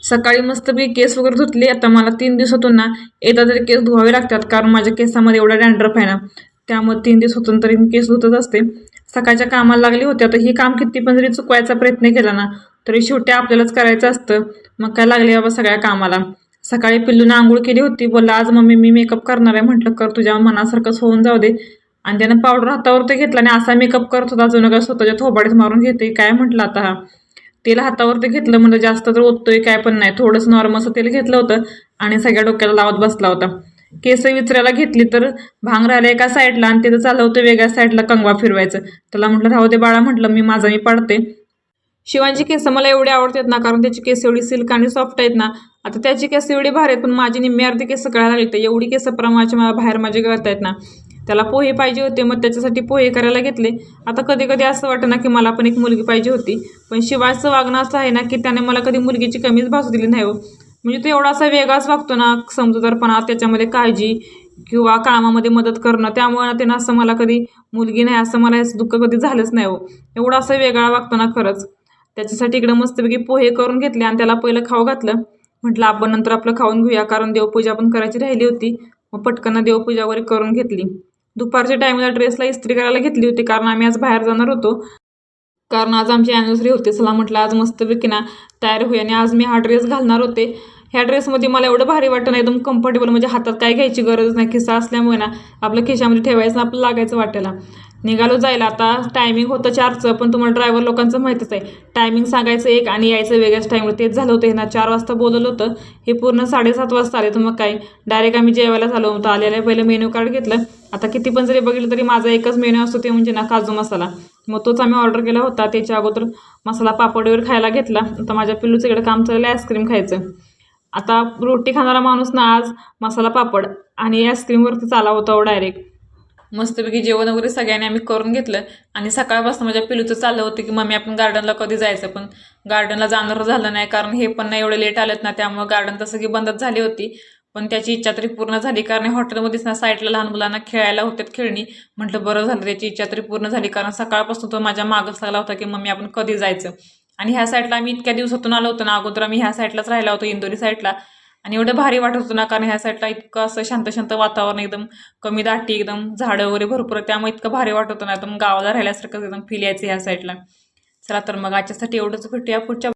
सकाळी मस्तपैकी केस वगैरे धुतले. आता मला 3 दिवसातून ना एकदा तरी केस धुवावे लागतात, कारण माझ्या केसामध्ये एवढा डॅन्ड्रफ आहे ना, त्यामुळे 3 दिवसातून तरी मी केस धुतच असते. सकाळच्या कामाला लागली होती. आता हे काम किती पण जरी चुकवायचा प्रयत्न केला ना, तरी शेवटी आपल्यालाच करायचं असतं. मग काय लागले बाबा सगळ्या कामाला. सकाळी पिल्लूनं आंघोळ केली होती. बोलला आज मम्मी मी मेकअप करणार आहे. म्हटलं कर, तुझ्या मनासारखंच होऊन जाऊ दे. आणि त्यानं पावडर हातावरती घेतला आणि असा मेकअप करत होता अजून काय स्वतःच्या थोबाडीत मारून घेते काय म्हटलं आता हा. तेल हातावरती घेतलं म्हणजे जास्त तर ओततोय काय पण नाही, थोडंसं नॉर्मलचं तेल घेतलं होतं आणि सगळ्या डोक्याला लावत बसला होता. केस विचरायला घेतली तर भांग राहिला एका साईडला आणि तिथं चालवतं वेगळ्या साईडला कंगवा फिरवायचं. त्याला म्हटलं राहू दे बाळा, म्हटलं मी माझा मी पाडते. शिवांची केस मला एवढी आवडतात ना, कारण त्याची केस एवढी सिल्क आणि सॉफ्ट आहेत ना. आता त्याची केस एवढी भारी आहेत, पण माझी निम्मी अर्धी केस कळायला लागली. तर एवढी केस प्रमाणाच्या बाहेर माझे गळत आहेत ना. त्याला पोहे पाहिजे होते, मग त्याच्यासाठी पोहे करायला घेतले. आता कधी कधी असं वाटतं ना की मला पण एक मुलगी पाहिजे होती, पण शिवाचं वागणं असं आहे ना की त्याने मला कधी मुलगीची कमीच भासू दिली नाही हो. म्हणजे तो एवढा असा वेगळाच वागतो ना, समजूतदारपणा, त्याच्यामध्ये काळजी किंवा कामामध्ये मदत करणं, त्यामुळे त्यानं असं मला कधी मुलगी नाही असं मला याचं दुःख कधी झालंच नाही हो. एवढा असं वेगळा वागतो ना खरंच. त्याच्यासाठी इकडं मस्तपैकी पोहे करून घेतले आणि त्याला पहिलं खाऊ घातलं. म्हटलं आपण नंतर आपलं खाऊन घेऊया, कारण देवपूजा पण करायची राहिली होती. मग पटकन देवपूजा वगैरे करून घेतली. दुपारच्या टाईमला ड्रेसला इस्त्री करायला घेतली होती, कारण आम्ही आज बाहेर जाणार होतो. कारण आज आमची ॲनिव्हर्सरी होती. चला म्हटलं आज मस्तपैकी ना तयार होऊया. आणि आज मी हा ड्रेस घालणार होते. ह्या ड्रेसमध्ये मला एवढं भारी वाटतं ना, एकदम कम्फर्टेबल, म्हणजे हातात काय घ्यायची गरज नाही. खिसा असल्यामुळे ना आपलं खिशामध्ये ठेवायचं, आपलं लागायचं वाटेला. निघालो जायला. आता टायमिंग होतं 4चं, पण तुम्हाला ड्रायव्हर लोकांचं माहितीच आहे, टायमिंग सांगायचं 1 आणि यायचं वेगळ्याच टाईमवर. तेच झालं होतं. हे ना 4 वाजता बोलवलं होतं, हे पूर्ण 7:30 वाजता आले. तर मग काय डायरेक्ट आम्ही जेवायला झालो होतो. आलेल्या पहिलं मेन्यू कार्ड घेतलं. आता किती पण जरी बघितलं तरी माझा एकच मेन्यू असतो, ते म्हणजे ना काजू मसाला. मग तोच आम्ही ऑर्डर केला होता. त्याच्या अगोदर मसाला पापड वगैरे खायला घेतला. आता माझ्या पिल्लूचं इकडे काम चाललं आहे आईस्क्रीम खायचं. आता रोटी खाणारा माणूस ना आज मसाला पापड आणि आईस्क्रीमवरती चाला होता डायरेक्ट. मस्तपैकी जेवण वगैरे सगळ्यांनी आम्ही करून घेतलं. आणि सकाळपासून माझ्या पिलूचं चाललं होतं की मम्मी आपण गार्डनला कधी जायचं, पण गार्डनला जाणार झालं नाही, कारण हे पण नाही एवढे लेट आलेत ना, त्यामुळे गार्डन तसं की बंदच झाली होती. पण त्याची इच्छा तरी पूर्ण झाली, कारण हॉटेलमध्येच ना साईडला लहान मुलांना खेळायला होत्यात खेळणी. म्हटलं बरं झालं, त्याची इच्छा तरी पूर्ण झाली, कारण सकाळपासून तो माझ्या मागच लागला होता की मम्मी आपण कधी जायचं. आणि ह्या साईडला आम्ही इतक्या दिवसातून आलो होतो ना, अगोदर आम्ही ह्या साईडलाच राहिला होतो, इंदोरी साईडला. आणि एवढं भारी वाटत होतं ना, कारण ह्या साईडला इतकं असं शांत शांत वातावरण, एकदम कमी दाटी, एकदम झाडं वगैरे भरपूर, त्यामुळे इतकं भारी वाटत होतं ना, एकदम गावाला राहिल्यासारखं एकदम फील यायचं ह्या साईडला. चला तर मग आजच्यासाठी एवढंच, भेटूया पुढच्या